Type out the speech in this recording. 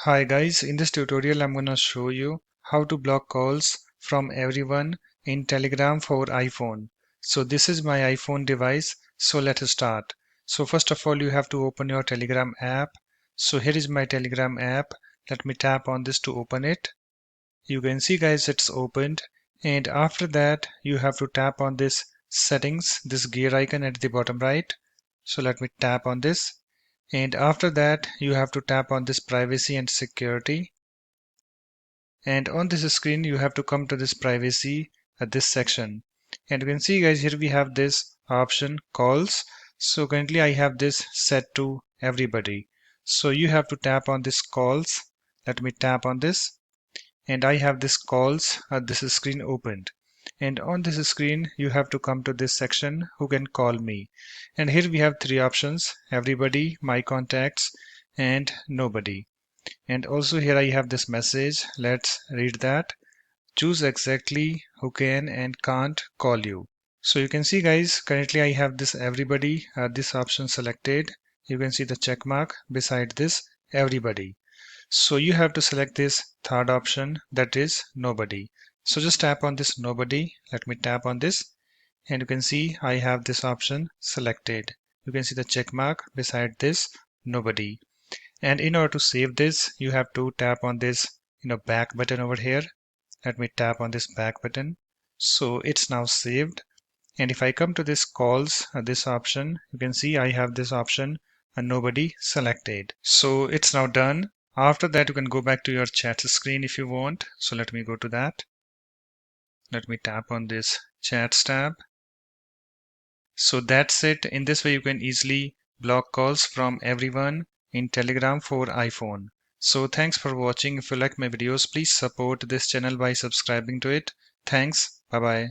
Hi guys, in this tutorial I'm gonna show you how to block calls from everyone in Telegram for iPhone. So this is my iPhone device, so let's start. So first of all you have to open your Telegram app. So here is my Telegram app. Let me tap on this to open it. You can see guys it's opened, and after that you have to tap on this settings, this gear icon at the bottom right. So let me tap on this. And after that you have to tap on this privacy and security, and on this screen you have to come to this privacy at this section, and you can see guys here we have this option calls. So currently I have this set to everybody, so you have to tap on this calls. Let me tap on this, and I have this calls at this screen opened, and on this screen you have to come to this section who can call me, and here we have three options: everybody, my contacts, and nobody. And also here I have this message. Let's read that. Choose exactly who can and can't call you. So you can see guys, currently I have this everybody, this option selected. You can see the check mark beside this everybody. So you have to select this third option, that is nobody. So just tap on this nobody. Let me tap on this, and you can see I have this option selected. You can see the check mark beside this nobody. And in order to save this, you have to tap on this back button over here. Let me tap on this back button. So it's now saved. And if I come to this calls, this option, you can see I have this option and nobody selected. So it's now done. After that, you can go back to your chat screen if you want. So let me go to that. Let me tap on this chats tab. So that's it. In this way, you can easily block calls from everyone in Telegram for iPhone. So thanks for watching. If you like my videos, please support this channel by subscribing to it. Thanks. Bye bye.